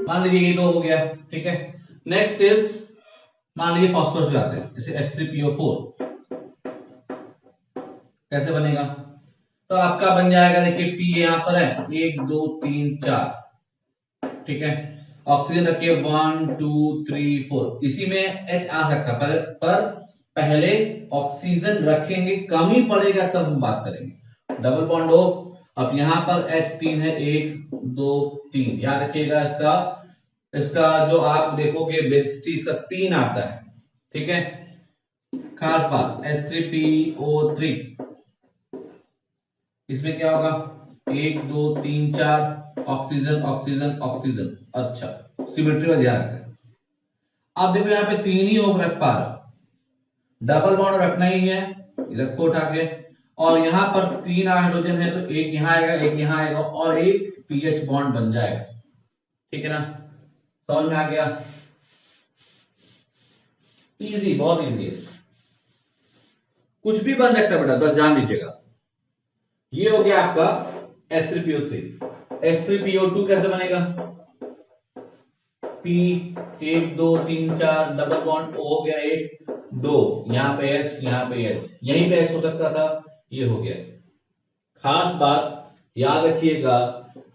मान लीजिए ये तो हो गया, ठीक है। नेक्स्ट इज, मान लीजिए फास्फोरस जाते हैं, जैसे H3PO4 कैसे बनेगा? तो आपका बन जाएगा, देखिए P यहां पर है 1 2 3 4, ठीक है। ऑक्सीजन रखिए 1 2 3 4, इसी में H आ सकता है, पर पहले ऑक्सीजन रखेंगे, कम ही पड़ेगा तब हम बात करेंगे। डबल बॉन्ड हो, अब यहां पर H3 है 1 2 3, याद रखिएगा इसका इसका जो आप देखोगे बेसिसिटी इसका 3 आता है, ठीक है। खास बात H3PO3, इसमें क्या होगा 1 2 3 4, ऑक्सीजन ऑक्सीजन ऑक्सीजन। अच्छा, सिमेट्री का ध्यान रखते हैं। अब देखो यहाँ पे 3 ही हो रख पा रहा, डबल बॉन्ड रखना ही है, रखो उठा के। और यहां पर 3 हाइड्रोजन है, तो एक यहां आएगा एक यहां आएगा और एक पीएच बॉन्ड बन जाएगा, ठीक है ना। समझ में आ गया? इजी, बहुत इजी है, कुछ भी बन सकता है बेटा, बस ध्यान दीजिएगा। ये हो गया आपका H3PO3। H3PO2 कैसे बनेगा? P 1 2 3 4, डबल बॉन्ड O हो गया 1 2, यहां पे H यहां पे H, यहीं पे H हो सकता था, ये हो गया। खास बात याद रखिएगा,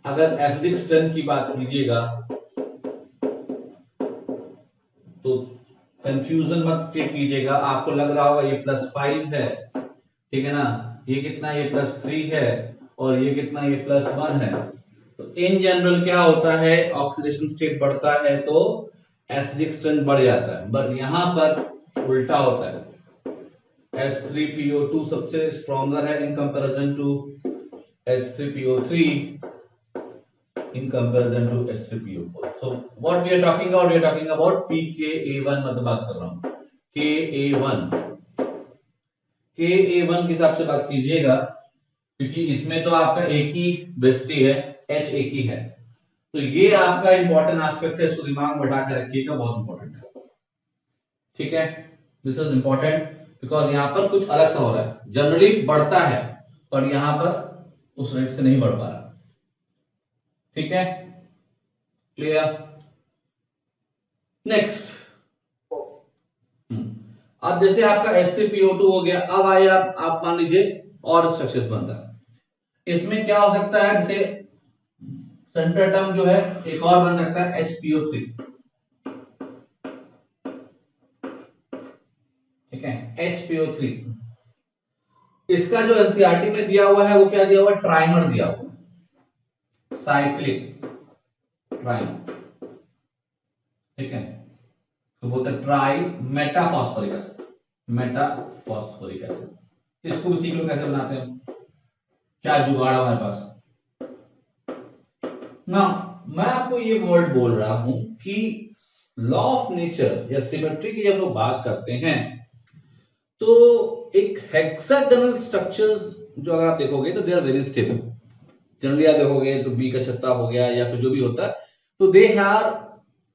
अगर एसिडिक स्ट्रेंथ की बात कीजिएगा तो कंफ्यूजन मत कीजिएगा। आपको लग रहा होगा ये +5 है, ठीक है ना, ये कितना, ये +3 है, और ये कितना, ये +1 है। तो इन जनरल क्या होता है, ऑक्सीडेशन स्टेट बढ़ता है तो एसिडिक स्ट्रेंथ बढ़ जाता है, बट यहां पर उल्टा होता है। H3PO2 सबसे स्ट्रॉन्गर है in comparison to H3PO3 in comparison to H3PO4. So what we are talking about, we are talking about pKa1, मतलब बात कर रहा हूं Ka1, Ka1 के हिसाब से बात कीजिएगा, क्योंकि इसमें तो आपका एक ही बेसिसिटी है, H एक ही है। तो ये आपका इंपॉर्टेंट एस्पेक्ट है, इसको दिमाग में बैठा के रखिएगा, बहुत इंपॉर्टेंट है, ठीक है। दिस इज इंपॉर्टेंट बिकॉज यहां पर कुछ अलग सा हो रहा है, जनरली बढ़ता है पर यहां पर उस रेट से नहीं बढ़ पा रहा, ठीक है, क्लियर। नेक्स्ट, अब जैसे आपका H3PO2 हो गया, अब आइए आप मान लीजिए और स्ट्रक्चर्स बनता है। इसमें क्या हो सकता है, जैसे सेंटर टर्म जो है एक और बन सकता है HPO3, ठीक है, HPO3। इसका जो एनसीईआरटी में दिया हुआ है वो क्या दिया हुआ है, ट्राइमर दिया हुआ है, साइक्लिक ट्राइमर, ठीक है। तो बोलते हैं try metaphosphoric acid, metaphosphoric acid. इसको भी सीख लो कैसे बनाते हैं, क्या जुगाड़ है हमारे पास ना। मैं आपको ये वर्ड बोल रहा हूं कि लॉ ऑफ नेचर या सिमेट्री की जब लोग बात करते हैं तो एक हेक्सागोनल स्ट्रक्चर्स जो अगर आप देखोगे तो they are very stable. Generally आप देखोगे तो बी का छत्ता हो गया या फिर जो भी होता है, तो दे आर,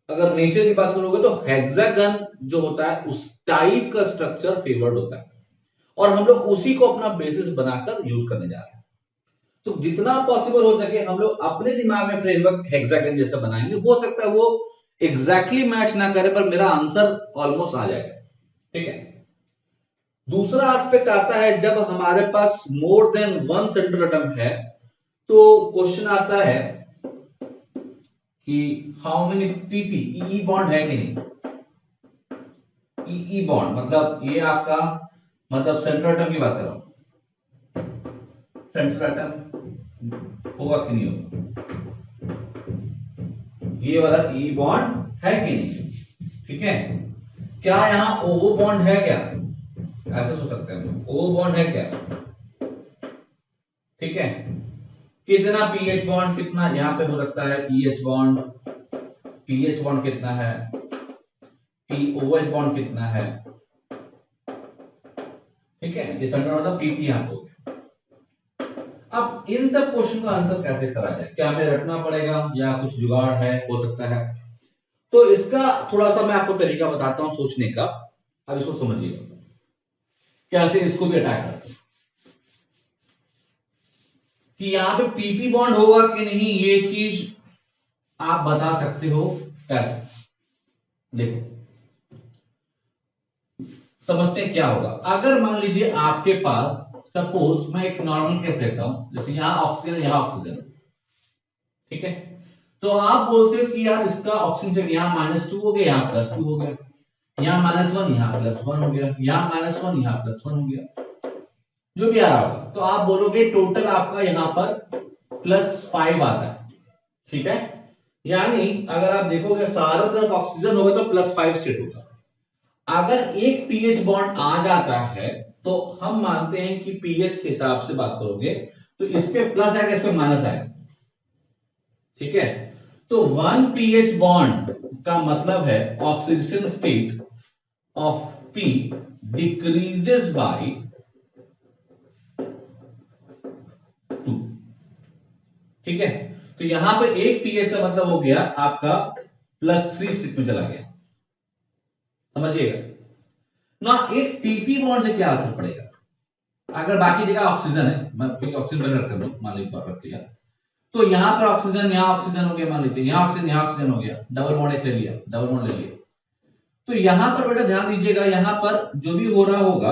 अगर नेचर की बात करोगे तो हेक्सागन जो होता है उस टाइप का स्ट्रक्चर फेवर्ड होता है, और हम लोग उसी को अपना बेसिस बनाकर यूज करने जा रहे हैं। तो जितना पॉसिबल हो सके हम लोग अपने दिमाग में फ्रेमवर्क हेक्सागन जैसा बनाएंगे, हो सकता है वो एग्जैक्टली मैच ना करे पर मेरा आंसर ऑलमोस्ट आ जाएगा, ठीक है। दूसरा एस्पेक्ट आता है जब हमारे पास more than one central atom है, तो क्वेश्चन आता है कि how many p p, e bond है कि नहीं। ई बॉन्ड मतलब ये आपका, मतलब सेंट्रल एटम की बात कर रहा हूं, सेंट्रल एटम होगा कि नहीं होगा, ये वाला ई बॉन्ड है कि नहीं, ठीक है। क्या यहां ओ बॉन्ड है क्या, ऐसे सोच सकते हैं, ओ बॉन्ड है क्या, ठीक है। कितना पीएच बॉन्ड, कितना यहां पे हो सकता है ईएच बॉन्ड, पीएच बॉन्ड कितना है, पीओएच बॉन्ड कितना है, ठीक है। ये सेंट्रल मतलब पीपी यहां पे हो गया। अब इन सब क्वेश्चन का आंसर कैसे करा जाए, क्या हमें रटना पड़ेगा या कुछ जुगाड़ है, हो सकता है। तो इसका थोड़ा सा मैं आपको तरीका बताता हूं सोचने का, अब इसको समझिएगा कैसे इसको भी अटैक करते हैं। कि यहां पे पीपी बॉन्ड होगा कि नहीं ये चीज आप बता सकते हो कैसे। देखो समझते हैं क्या होगा। अगर मान लीजिए आपके पास, सपोज मैं एक नॉर्मल केस लेता हूं, जैसे यहां ऑक्सीजन यहां ऑक्सीजन, ठीक है। तो आप बोलते हो कि यार इसका ऑक्सीजन यहां -2 हो गया, यहां +2 हो गया, यहां -1 यहां +1 हो गया, यहां -1 यहां +1 हो गया, जो भी आ रहा होगा। तो आप बोलोगे टोटल आपका यहां पर +5 आता है, ठीक है। यानी अगर आप देखोगे सारों तरफ ऑक्सीजन होगा तो +5 स्टेट होगा। अगर एक पीएच बॉन्ड आ जाता है तो हम मानते हैं कि पीएच के हिसाब से बात करोगे तो इस पे प्लस आएगा, इस पे माइनस आएगा, ठीक है। तो 1 पीएच बॉन्ड का मतलब है oxidation state of P decreases by 2, ठीक है। तो यहां पे एक पीएच का मतलब हो गया आपका +3 स्टेट में चला गया, समझिएगा ना। एक पीपी बॉन्ड से क्या असर पड़ेगा। अगर बाकी जगह ऑक्सीजन है, मैं ऑक्सीजन बना रखता हूं, मान लीजिए रख लिया, तो यहां पर ऑक्सीजन यहां ऑक्सीजन हो गया, मान लीजिए यहां ऑक्सीजन हो गया, डबल बॉन्ड एक ले लिया, डबल बॉन्ड ले लिया। तो यहां पर बेटा ध्यान दीजिएगा, यहां पर जो भी हो रहा होगा,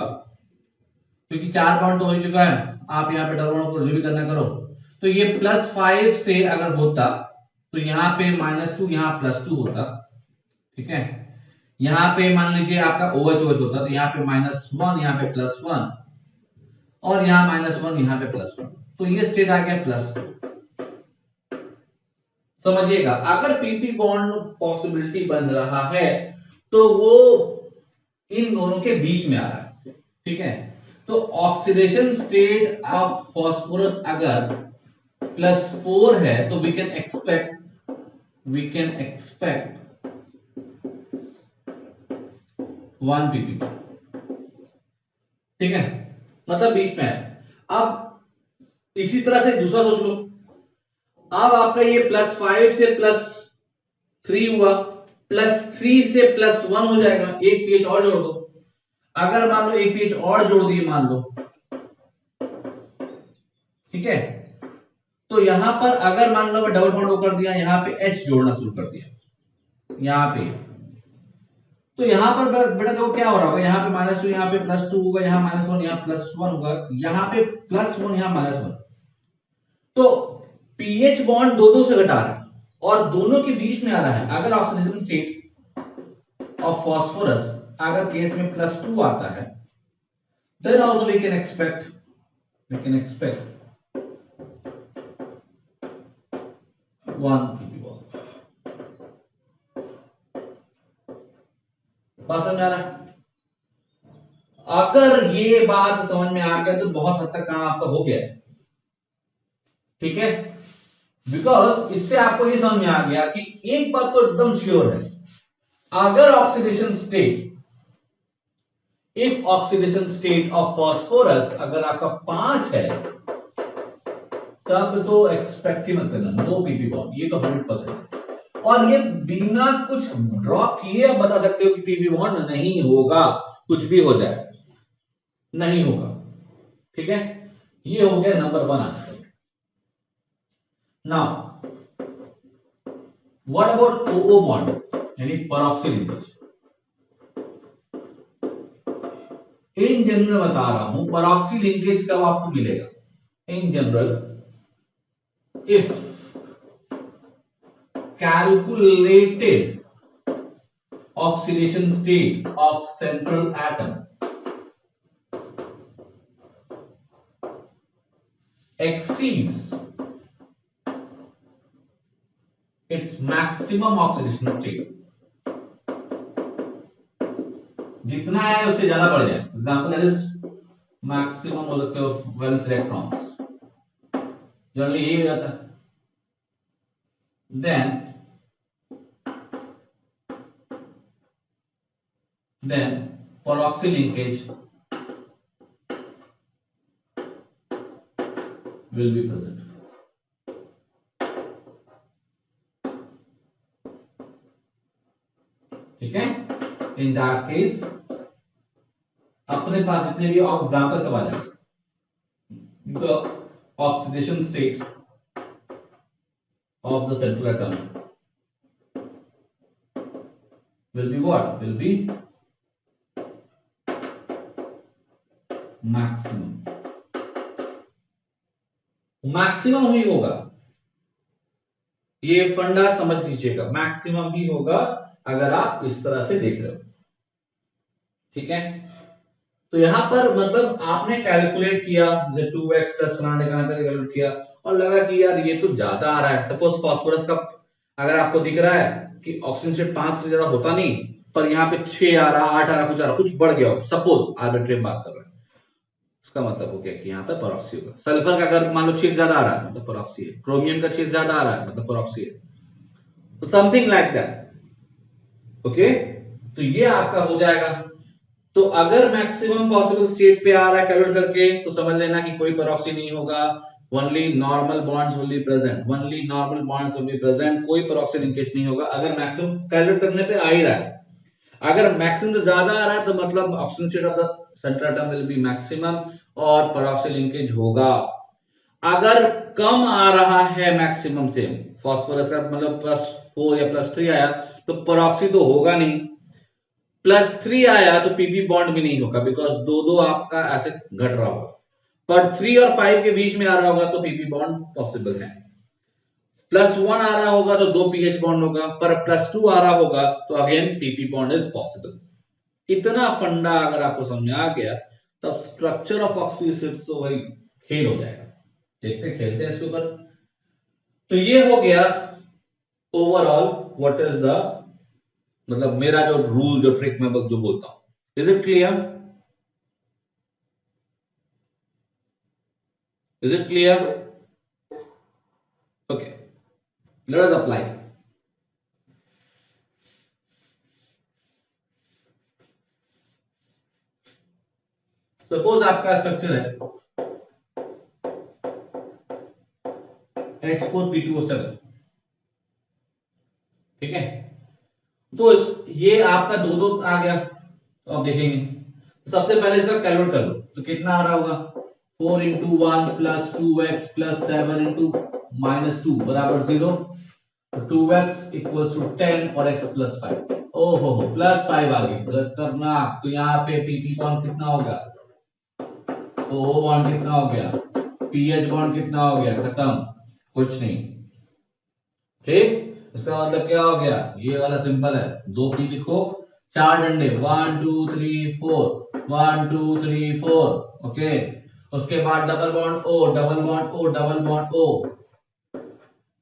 क्योंकि 4 बॉन्ड तो हो चुका है, आप यहां पे डबल बॉन्ड को जो भी करना करो, तो ये +5 से अगर होता तो यहां पे -2 यहां +2 होता, ठीक है। यहां पे मान लीजिए आपका OH OH होता तो यहां पे -1 यहां पे +1 और यहां -1 यहां पे +1, तो ये स्टेट आ गया +2। समझिएगा अगर पीपी बॉन्ड पॉसिबिलिटी बन रहा है तो वो इन दोनों के बीच में आ रहा है, ठीक है। तो ऑक्सीडेशन स्टेट ऑफ फास्फोरस अगर +4 है तो वी कैन एक्सपेक्ट 1 पीपी, ठीक है, मतलब बीच में है। अब इसी तरह से दूसरा सोच लो, अब आपका ये +5 से +3 हुआ, +3 से +1 हो जाएगा, एक पीएच और जोड़ दो। अगर मान लो एक पीएच और जोड़ दिए मान लो, ठीक है। तो यहां पर अगर मान लो मैं डबल बॉन्ड कर दिया, यहां पे H जोड़ना शुरू कर दिया यहां पे, तो यहां पर बेटा देखो क्या हो रहा होगा, यहां पे -2 यहां पे +2 होगा, यहां -1 यहां +1 होगा, यहां पे +1 यहां -1। तो पीएच बॉन्ड दो दो से घटा रहा है और दोनों के बीच में आ रहा है। अगर ऑक्सीडेशन स्टेट ऑफ फास्फोरस अगर केस में +2 आता है, then also we can expect 1 ppb bond। बात समझ आ रहा है। अगर ये बात समझ में आ गया तो बहुत हद तक काम आपका हो गया है, ठीक है। बिकॉज इससे आपको ये समझ में आ गया कि एक बात तो एकदम श्योर है, अगर oxidation state if oxidation state of phosphorus अगर आपका 5 है तब तो एक्सपेक्ट ही मत करना 2 पीपी बॉन्ड, ये तो 100%। और ये बिना कुछ ड्रॉप किए आप बता सकते हो कि पीपी बॉन्ड नहीं होगा, कुछ भी हो जाए नहीं होगा, ठीक है। ये हो गया number 1 answer. Now what about O O bond यानी परऑक्सी लिंकेज। इन जनरल बता रहा हूं परऑक्सी लिंकेज कब आपको मिलेगा। In general if calculated oxidation state of central atom exceeds its maximum oxidation state, जितना है उससे ज्यादा बढ़ जाए, एग्जांपल दैट इज मैक्सिमम हो सकते हो वैलेंस इलेक्ट्रॉन्स, जनरली यही हो जाता है। then peroxy linkage will be present, ठीक है। इन दैट केस अपने पास जितने भी एग्जांपल सब आ जाएंगे, the oxidation state of the central atom will be what? Will be maximum. Maximum ही होगा, ये फंडा समझ लीजिएगा, मैक्सिमम ही होगा अगर आप इस तरह से देख रहे हो। ठीक है, तो यहां पर मतलब आपने कैलकुलेट किया, जैसे 2x प्लस फलाने का कैलकुलेट किया और लगा कि यार ये तो ज्यादा आ रहा है। सपोज फास्फोरस का अगर आपको दिख रहा है कि ऑक्सीजन से 5 से ज्यादा होता नहीं, पर यहाँ पे 6 आ रहा, 8 आ रहा, कुछ आ रहा, कुछ बढ़ गया हो, सपोज आर्बिट्रेरी बात कर रहे हैं, इसका मतलब हो गया कि यहाँ पे परऑक्सी होगा। सल्फर का अगर मान लो 6 ज्यादा आ रहा है मतलब परऑक्सी है, क्रोमियम का 6 ज्यादा आ रहा है मतलब परऑक्सी है, तो समथिंग लाइक दैट। ओके, तो ये आपका हो जाएगा। तो अगर मैक्सिमम पॉसिबल स्टेट पे आ रहा है कैलकुलेट करके, तो समझ लेना कि कोई परऑक्सी नहीं होगा, only normal bonds will be present, only normal bonds will be present, कोई परऑक्सी लिंकेज नहीं होगा अगर मैक्सिमम कैलकुलेट करने पे आ ही रहा है। अगर मैक्सिमम से ज्यादा आ रहा है तो मतलब oxygen state of the central atom will be maximum और परऑक्सी लिंकेज होगा। अगर कम आ रहा है मैक्सिमम से, फास्फोरस का मतलब +4 या +3 आया, तो परऑक्सी तो होगा नहीं, +3 आया तो पीपी बॉन्ड भी नहीं होगा, बिकॉज दो दो आपका ऐसे घट रहा होगा। पर 3 और 5 के बीच में आ रहा होगा तो पीपी बॉन्ड पॉसिबल है। +1 आ रहा होगा तो 2 पीएच बॉन्ड होगा, पर +2 आ रहा होगा तो again PP bond is possible. इतना फंडा अगर आपको समझ में आ गया, तब स्ट्रक्चर ऑफ ऑक्सी एसिड तो वही खेल हो जाएगा। देखते खेलते हैं इसके ऊपर। तो ये हो गया ओवरऑल व्हाट इज द, मतलब मेरा जो रूल, जो ट्रिक मैं जो बोलता हूं। Is it clear? Is it clear? Okay, let us apply. Suppose आपका स्ट्रक्चर है H4P2O7, ठीक है, तो ये आपका दो दो आ गया, तो आप देखेंगे सबसे पहले इसका कैलकुलेट कर लो, तो कितना आ रहा होगा, 4 into 1 plus 2x plus 7 into -2 बराबर 0, 2x इक्वल्स टू 10 और x प्लस 5। ओहो हो, +5 आ गई करना, तो यहाँ पे पीपी बॉन्ड कितना होगा, ओ बॉन्ड कितना हो गया, पीएच बॉन्ड कितना हो गया, खत्म, कुछ नहीं। ठीक, इसका मतलब क्या हो गया, ये वाला सिंपल है, 2 पी लिखो, 4 डंडे, 1 2 3 4, 1 2 3 4, ओके। उसके बाद double bond O, double bond O, double bond O,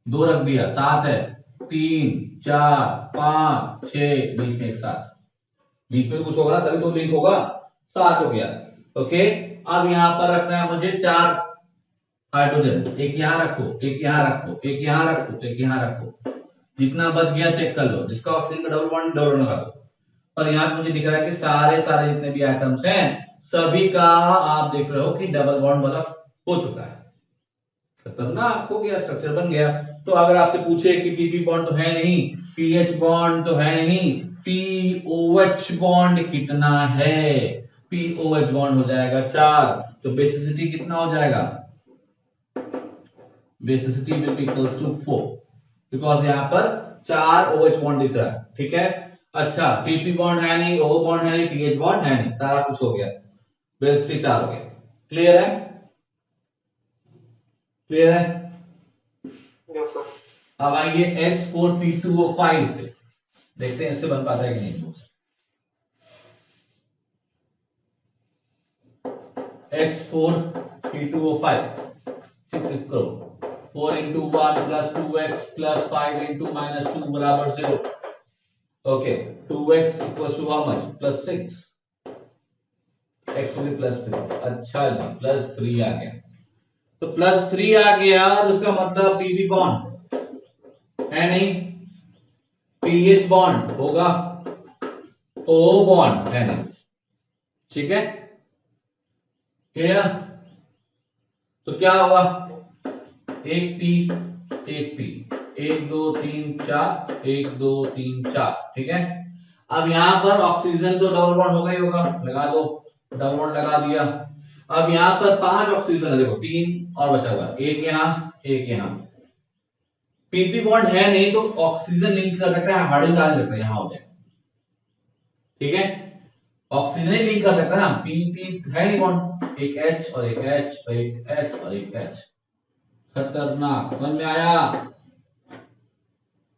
2 रख दिया, 7 है, 3 4 5 6, बीच में एक साथ, बीच में कुछ होगा ना तभी तो लिंक होगा, 7 हो गया। ओके, अब यहां पर रखना है मुझे 4 हाइड्रोजन, एक यहां रखो, एक यहां रखो, एक यहां रखो, एक यहां रखो, जितना बच गया चेक कर लो, जिसका ऑक्सीजन का डबल बॉन्ड डबल लगा दो। और यहां पे मुझे दिख रहा है कि सारे सारे जितने भी एटम्स हैं सभी का आप देख रहे हो कि डबल बॉन्ड वाला हो चुका है, खतरनाक हो गया, स्ट्रक्चर बन गया। तो अगर आपसे पूछे कि पीपी बॉन्ड तो है नहीं, पीएच बॉन्ड तो है नहीं, पीओएच बॉन्ड कितना है, पीओएच बॉन्ड हो जाएगा 4, तो बेसिसिटी कितना हो जाएगा, basicity will be equals to 4, because यहां पर 4 OH बॉन्ड दिख रहा है। ठीक है, अच्छा पीपी बॉन्ड है नहीं, O बॉन्ड है नहीं, पीएच बॉन्ड है नहीं, सारा कुछ हो गया, बेसिसिटी 4 हो गया। क्लियर है? क्लियर है? Yes sir. अब आइए H4P2O5 पे देखते हैं इससे बन पाता है कि नहीं। H4P2O5 क्लिक करो, 4 into 1 plus 2x plus 5 into -2 बराबर 0। Okay, 2x equals to how much, +6, x will be +3। अच्छा जी, +3 आ गया, तो +3 आ गया, और उसका मतलब पीवी बॉन्ड है नहीं, पीएच बॉन्ड होगा, ओ बॉन्ड है नहीं। ठीक है, क्लियर? तो क्या होगा, एक पी, एक पी, 1 2 3 4, 1 2 3 4, ठीक है। अब यहां पर ऑक्सीजन तो डबल बॉन्ड होगा ही होगा, लगा दो, डबल बॉन्ड लगा दिया। अब यहां पर 5 ऑक्सीजन है, देखो 3 और बचा हुआ, एक यहां, एक यहां, पीपी बॉन्ड है नहीं तो ऑक्सीजन लिंक कर सकता है, हाइड्रोजन डाल सकता है, यहां हो जाएगा। ठीक है, ऑक्सीजन ही लिंक कर सकता है ना, पी पी है नहीं बॉन्ड, एक H और एक H और एक H और एक H। खतरनाक, समझ में आया?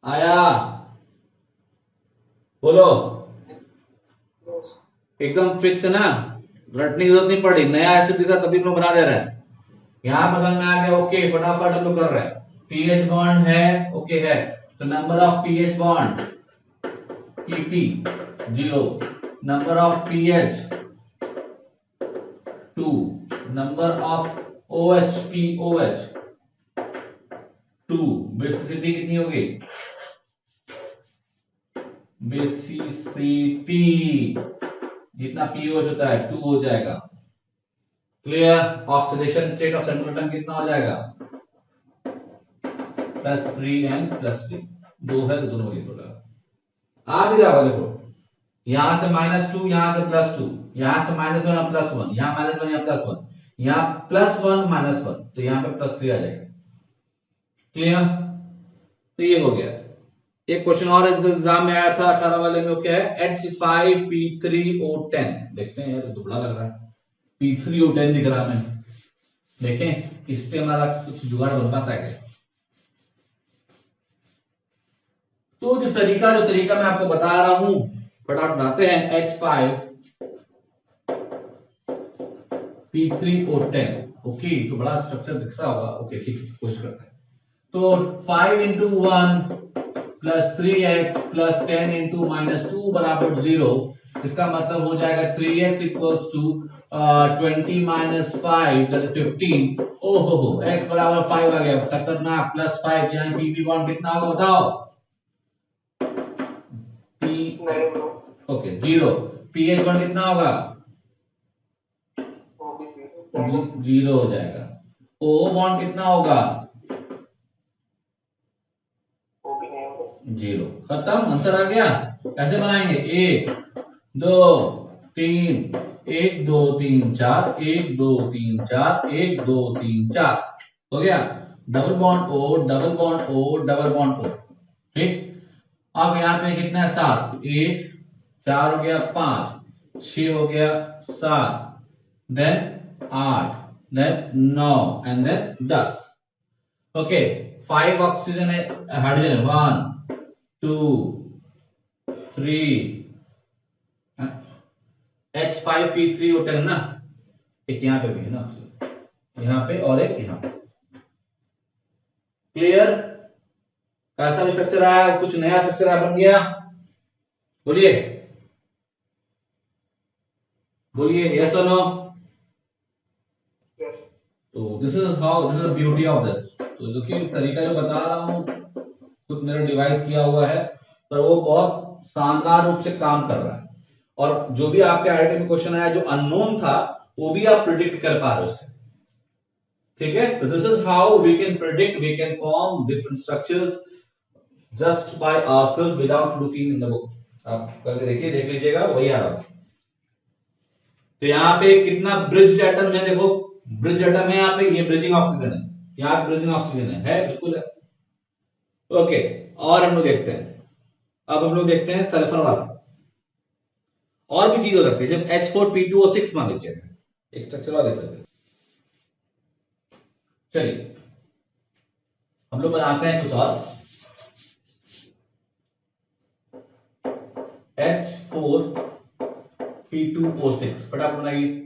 आया? बोलो। यस एकदम फिक्स है ना, रटने की जरूरत नहीं पड़ी, नया एसिड दिखा तभी हम लोग बना दे रहे हैं। यहां पर समझ में आ गया? ओके, फटाफट हम लोग कर रहे हैं। पीएच बॉन्ड है, ओके है, तो number of pH bond pp 0, number of pH 2, number of OH POH 2, basicity कितनी होगी? बेसिसिटी जितना पीओएच होता है 2 हो जाएगा। Clear? Oxidation state of central atom कितना हो जाएगा? +3 एंड +3, 2 है तो दोनों इक्वल आ भी रहा होगा। देखो यहां से -2, यहां से +2, यहां से -1 +1, यहां -1 या +1, यहां +1 -1, तो यहां पे +3 आ जाएगा। क्लियर? तो ये हो गया। एक क्वेश्चन और एग्जाम में आया था 18 वाले में, क्या है? H5P3O10, देखते हैं यार, दुबला लग रहा है, P3O10 दिख रहा है, देखें इस पे हमारा कुछ जुगाड़ बन पाता है क्या? तो जो तरीका मैं आपको बता रहा हूं, फटाफट बनाते हैं। H5P3O10, ओके, तो बड़ा स्ट्रक्चर दिख रहा होगा, ओके ठीक है, कोशिश करते हैं। तो 5 × 1 + 3x + 10 × -2 बराबर 0, इसका मतलब हो जाएगा 3x = 20 - 5 दैट इज 15। ओहो हो, x बराबर 5 आ गया, खतरनाक, +5, यहाँ pb बॉन्ड कितना होगा बताओ? p, नहीं ब्रो, ओके 0, ph बॉन्ड कितना होगा? वो भी जीरो जाएगा। 0 हो जाएगा। o बॉन्ड कितना होगा? वो भी नहीं होगा। 0, खत्म, आंसर आ गया। कैसे बनाएंगे? 1 2 3, 1 2 3 4, 1 2 3 4, 1 2 3 4, हो गया। Double bond O, double bond O, double bond O, ठीक। अब यहाँ पे कितना है? 7, 1 4 हो गया, 5 6 हो गया, 7 then 8 then 9 and then 10। Okay, 5 oxygen है, हाइड्रोजन, 1 2 3, H5P3O10 ना, एक यहाँ पे भी है ना, यहाँ पे और एक यहाँ पे। क्लियर? कैसा स्ट्रक्चर आया? कुछ नया स्ट्रक्चर बन गया? बोलिए, बोलिए, यस और नो? यस तो this is how, this is the beauty of this. तो देखिए तरीका जो बता रहा हूँ, खुद मेरा डिवाइस किया हुआ है, पर वो बहुत शानदार रूप से काम कर रहा है। और जो भी आपके आईआईटी में क्वेश्चन आया जो अननोन था, वो भी आप प्रिडिक्ट कर पा रहे हो उससे। ठीक है, तो this is how we can predict, we can form different structures just by ourselves without looking in the book. आप करके देखिए, देख लीजिएगा, वही आ रहा है। तो यहाँ पे कितना ब्रिज एटम है? देखो ब्रिज एटम है यहाँ पे, ये ब्रिजिंग ऑक्सीजन है, यहाँ ब्रिजिंग ऑक्सीजन है बिल्कुल है। ओके, और हम लोग देखते हैं, अब हम लोग देखते हैं सल्फर वाला। और भी चीज हो सकती है, जब H4P2O6 मान लीजिए, एक स्ट्रक्चर और देख लेते हैं। चलिए हम लोग बनाते हैं कुछ और। H4P2O6, फटाफट बनाइए।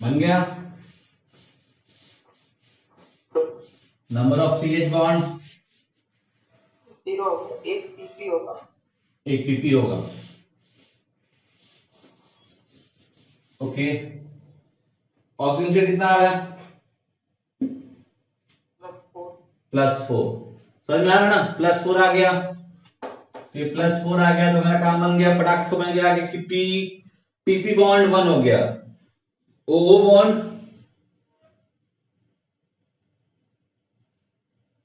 बन गया। Number of pH bond zero होगा, एक PP होगा। एक पीपी होगा, ओके। ऑक्सीजन से कितना आ गया? +4 +4, समझ में आ रहा ना? +4 आ गया, तो ये +4 आ गया, तो मेरा काम बन गया, फटाक से समझ गया आगे कि पी, पीपी बॉन्ड 1 हो गया, O bond,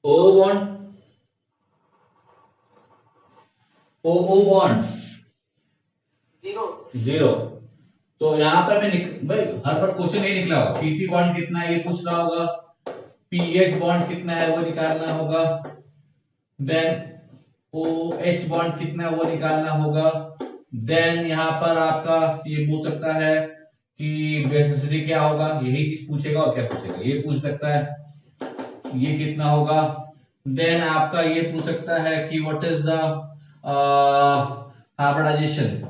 O bond O O bond zero. Zero. तो यहाँ पर भाई हर बार क्वेश्चन नहीं निकला होगा, पीपी बॉन्ड कितना है ये पूछ रहा होगा, पीएच बॉन्ड कितना है वो निकालना होगा, देन ओ एच बॉन्ड कितना है वो निकालना होगा, देन यहाँ पर आपका ये पूछ सकता है कि बेसिसिटी क्या होगा, यही चीज पूछेगा और क्या पूछेगा, ये पूछ सकता है ये कितना होगा, देन आपका ये पूछ सकता है कि व्हाट इज द हाइब्रिडाइजेशन,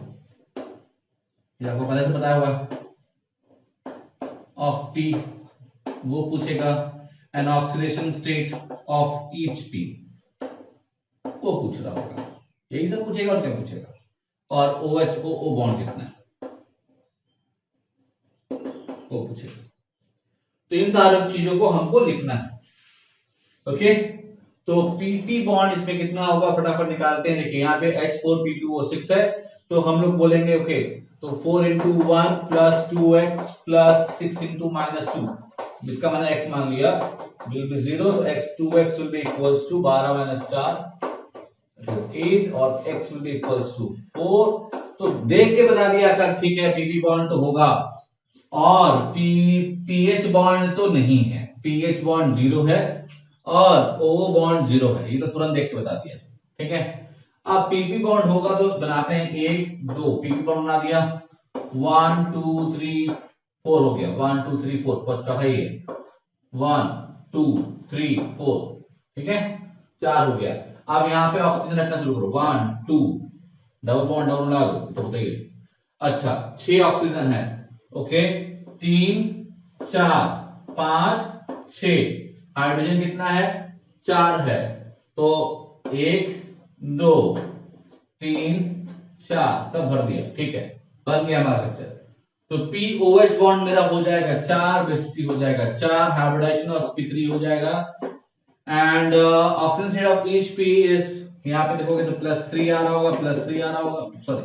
ये आपको पहले से बताया हुआ ऑफ पी, वो पूछेगा, an oxidation state of each P वो पूछ रहा होगा, यही सब पूछेगा और क्या पूछेगा, और OH ओ बॉन्ड कितना है वो पूछेगा। तो इन सारी चीजों को हमको लिखना है। ओके, तो PP बॉन्ड इसमें कितना होगा फटाफट निकालते हैं। देखिए यहाँ पे H4P2O6 है, तो हम लोग बोलेंगे ओके, तो 4 into 1 plus 2x plus 6 into -2, इसका मैंने x मान लिया, will be 0, तो x 2x will be equals to 12 - 4 8 और x will be equals to 4। तो देख के बता दिया था, ठीक है PP बॉन्ड तो होगा, और पीएच बॉन्ड तो नहीं है, पीएच बॉन्ड 0 है और O बॉन्ड 0 है, ये तो तुरंत देख के बता दिया। ठीक है, अब पीपी बॉन्ड होगा तो बनाते हैं 1 2, पीपी बॉन्ड बना दिया, 1 2 3 4 हो गया, 1 2 3 4 चौथा ही है, 1 2 3 4, ठीक है 4 हो गया। अब यहाँ पे ऑक्सीजन रखना शुरू करो, 1 2 डबल बॉन्ड डाउन लगा दो तो होता ही है। अच्छा 6 ऑक्सीजन है, ओके 3 4 5 6, हाइड्रोजन कितना है 4 है, तो 1 2 3 4 सब भर दिया, ठीक है बन गया हमारा स्ट्रक्चर। तो POH बॉन्ड मेरा हो जाएगा 4, बेसिसिटी हो जाएगा 4, हाइब्रिडाइजेशन ऑफ sp3 हो जाएगा, and oxygen state of each p is, यहाँ पे देखोगे तो +3 आ रहा होगा, +3 आ रहा होगा, सॉरी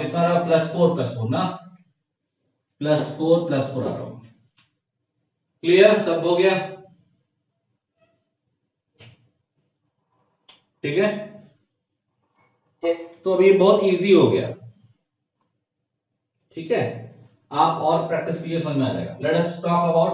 कितना आ रहा है +4 ना, +4 आ रहा होगा। क्लियर, सब हो गया, ठीक है। तो अब ये बहुत इजी हो गया, ठीक है, आप और प्रैक्टिस कीजिए समझ में आ जाएगा। Let us talk about